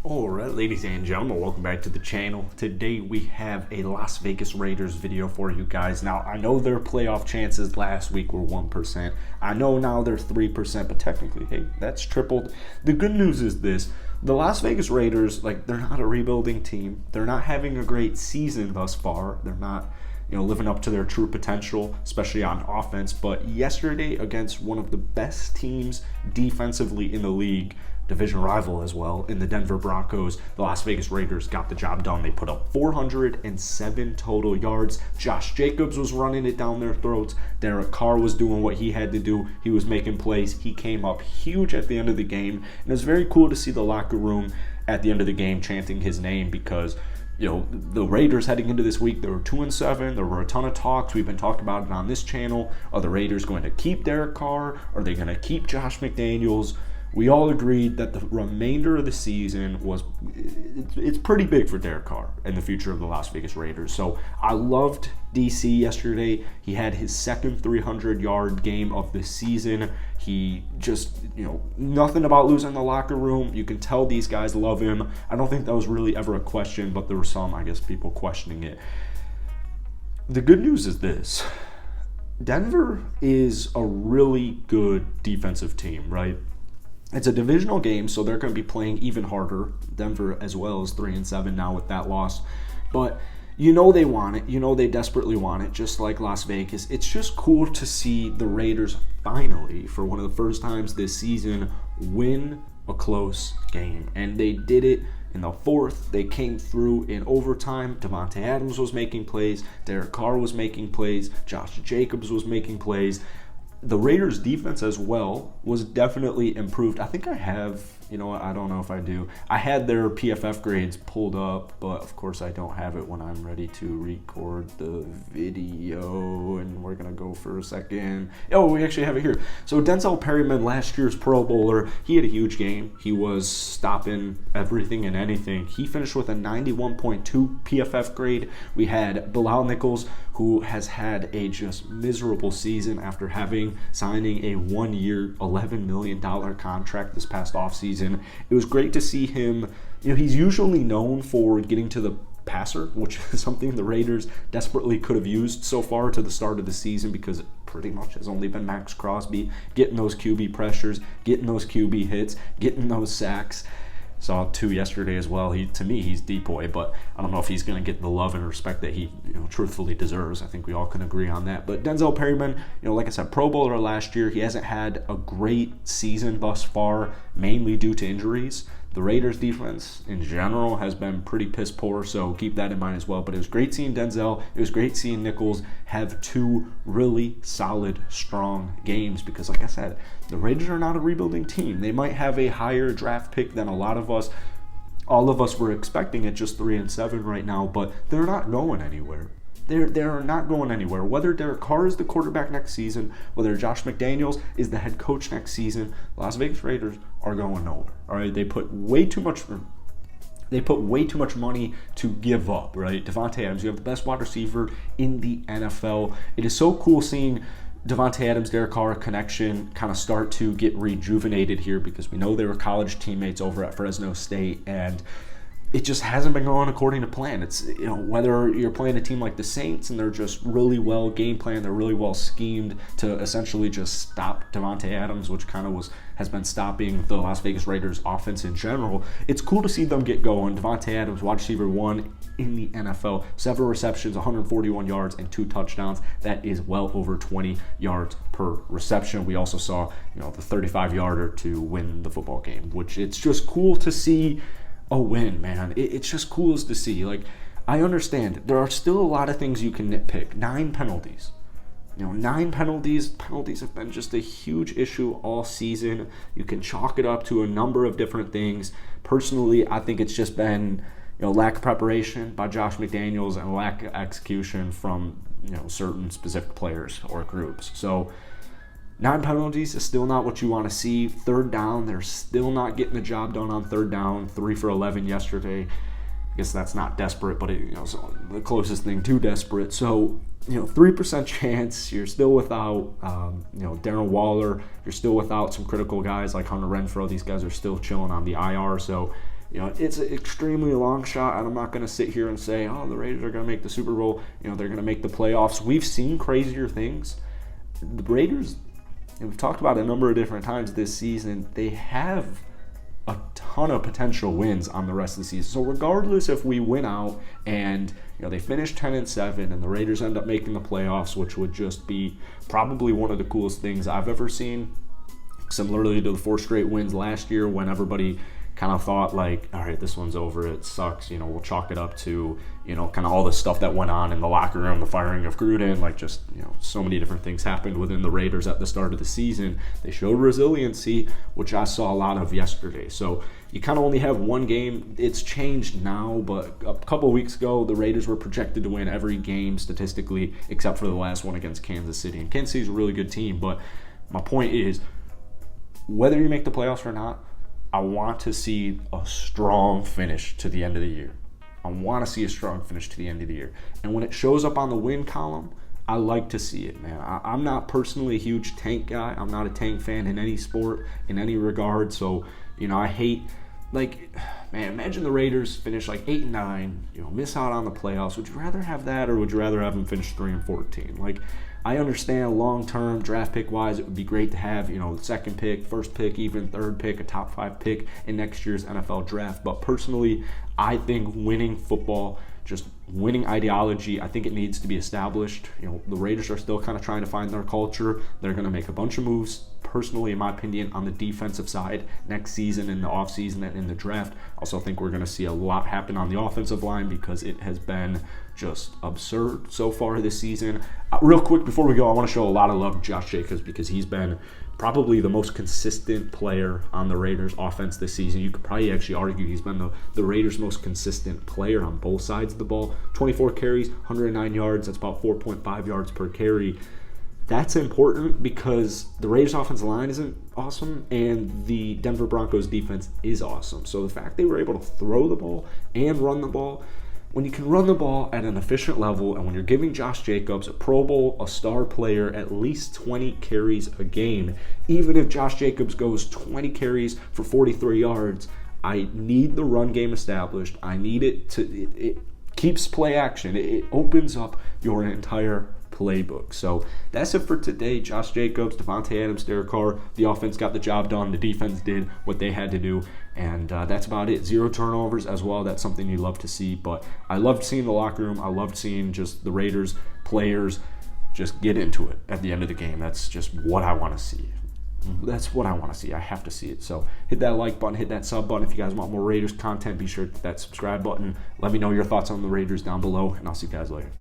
Alright, ladies and gentlemen, welcome back to the channel. Today we have a Las Vegas Raiders video for you guys. Now, I know their playoff chances last week were 1%. I know now they're 3%, but technically, hey, that's tripled. The good news is this. The Las Vegas Raiders, they're not a rebuilding team. They're not having a great season thus far. They're not, living up to their true potential, especially on offense. But yesterday, against one of the best teams defensively in the league, division rival as well, in the Denver Broncos, the Las Vegas Raiders got the job done. They put up 407 total yards. Josh Jacobs was running it down their throats. Derek Carr was doing what he had to do. He was making plays. He came up huge at the end of the game. And it was very cool to see the locker room at the end of the game chanting his name because the Raiders heading into this week, they were 2-7. There were a ton of talks. We've been talking about it on this channel. Are the Raiders going to keep Derek Carr? Are they going to keep Josh McDaniels? We all agreed that the remainder of the season it's pretty big for Derek Carr and the future of the Las Vegas Raiders. So I loved DC yesterday. He had his second 300-yard game of the season. He just, nothing about losing the locker room. You can tell these guys love him. I don't think that was really ever a question, but there were some, people questioning it. The good news is this. Denver is a really good defensive team, right? It's a divisional game, so they're going to be playing even harder. Denver as well is 3-7 now with that loss. But they want it. They desperately want it, just like Las Vegas. It's just cool to see the Raiders finally, for one of the first times this season, win a close game. And they did it in the fourth. They came through in overtime. Davante Adams was making plays. Derek Carr was making plays. Josh Jacobs was making plays. The Raiders' defense as well was definitely improved. I think I have, I don't know if I do. I had their PFF grades pulled up, but of course I don't have it when I'm ready to record the video. And we're going to go for a second. Oh, we actually have it here. So Denzel Perryman, last year's Pro Bowler, he had a huge game. He was stopping everything and anything. He finished with a 91.2 PFF grade. We had Bilal Nichols, who has had a just miserable season after signing a 1-year, $11 million contract this past offseason. It was great to see him. He's usually known for getting to the passer, which is something the Raiders desperately could have used so far to the start of the season because it pretty much has only been Max Crosby getting those QB pressures, getting those QB hits, getting those sacks. Saw two yesterday as well. To me, he's decoy, but I don't know if he's going to get the love and respect that he, truthfully deserves. I think we all can agree on that. But Denzel Perryman, like I said, Pro Bowler last year. He hasn't had a great season thus far, mainly due to injuries. The Raiders defense in general has been pretty piss poor, so keep that in mind as well. But it was great seeing Denzel. It was great seeing Nichols have two really solid, strong games because, like I said, the Raiders are not a rebuilding team. They might have a higher draft pick than a lot of us. All of us were expecting at just 3-7 right now, but they're not going anywhere. They're not going anywhere. Whether Derek Carr is the quarterback next season, whether Josh McDaniels is the head coach next season, Las Vegas Raiders are going nowhere. All right, they put way too much money to give up, right? Davante Adams, you have the best wide receiver in the NFL. It is so cool seeing Davante Adams, Derek Carr connection kind of start to get rejuvenated here because we know they were college teammates over at Fresno State, and it just hasn't been going according to plan. It's, whether you're playing a team like the Saints and they're just really well game planned, they're really well schemed to essentially just stop Davante Adams, which kind of has been stopping the Las Vegas Raiders offense in general. It's cool to see them get going. Davante Adams, wide receiver 1 in the NFL, 7 receptions, 141 yards, and 2 touchdowns. That is well over 20 yards per reception. We also saw, the 35-yarder to win the football game, which it's just cool to see a win, man. It's just cool to see. I understand there are still a lot of things you can nitpick. 9 penalties. 9 penalties. Penalties have been just a huge issue all season. You can chalk it up to a number of different things. Personally, I think it's just been, lack of preparation by Josh McDaniels and lack of execution from, certain specific players or groups. So 9 penalties is still not what you want to see. Third down, they're still not getting the job done on third down. 3 for 11 yesterday. I guess that's not desperate, but so the closest thing to desperate. So 3% chance. You're still without, Darren Waller. You're still without some critical guys like Hunter Renfrow. These guys are still chilling on the IR. So it's an extremely long shot, and I'm not going to sit here and say, oh, the Raiders are going to make the Super Bowl. They're going to make the playoffs. We've seen crazier things. The Raiders, and we've talked about it a number of different times this season, they have a ton of potential wins on the rest of the season. So regardless if we win out and they finish 10-7 and the Raiders end up making the playoffs, which would just be probably one of the coolest things I've ever seen, similarly to the 4 straight wins last year when everybody kind of thought like, all right, this one's over, it sucks, we'll chalk it up to, kind of all the stuff that went on in the locker room, the firing of Gruden, like just, so many different things happened within the Raiders at the start of the season. They showed resiliency, which I saw a lot of yesterday. So you kind of only have one game. It's changed now, but a couple of weeks ago, the Raiders were projected to win every game statistically, except for the last one against Kansas City. And Kansas City's a really good team, but my point is, whether you make the playoffs or not, I want to see a strong finish to the end of the year. I want to see a strong finish to the end of the year. And when it shows up on the win column, I like to see it, man. I'm not personally a huge tank guy. I'm not a tank fan in any sport, in any regard. So, I hate, imagine the Raiders finish 8-9, miss out on the playoffs. Would you rather have that, or would you rather have them finish 3-14? I understand long-term draft pick-wise, it would be great to have, the second pick, first pick, even third pick, a top 5 pick in next year's NFL draft. But personally, I think winning football, just winning ideology, I think it needs to be established. The Raiders are still kind of trying to find their culture. They're going to make a bunch of moves, personally, in my opinion, on the defensive side next season, in the offseason, and in the draft. I also think we're going to see a lot happen on the offensive line because it has been just absurd so far this season. Real quick, before we go, I want to show a lot of love to Josh Jacobs because he's been probably the most consistent player on the Raiders offense this season. You could probably actually argue he's been the Raiders' most consistent player on both sides of the ball. 24 carries, 109 yards. That's about 4.5 yards per carry. That's important because the Raiders' offensive line isn't awesome and the Denver Broncos' defense is awesome. So the fact they were able to throw the ball and run the ball, when you can run the ball at an efficient level and when you're giving Josh Jacobs, a Pro Bowl, a star player, at least 20 carries a game, even if Josh Jacobs goes 20 carries for 43 yards, I need the run game established. I need it keeps play action. It opens up your entire playbook. So that's it for today. Josh Jacobs, Davante Adams, Derek Carr. The offense got the job done. The defense did what they had to do. And that's about it. 0 turnovers as well. That's something you love to see. But I loved seeing the locker room. I loved seeing just the Raiders players just get into it at the end of the game. That's just what I want to see. That's what I want to see. I have to see it. So hit that like button, hit that sub button. If you guys want more Raiders content, be sure to hit that subscribe button. Let me know your thoughts on the Raiders down below, and I'll see you guys later.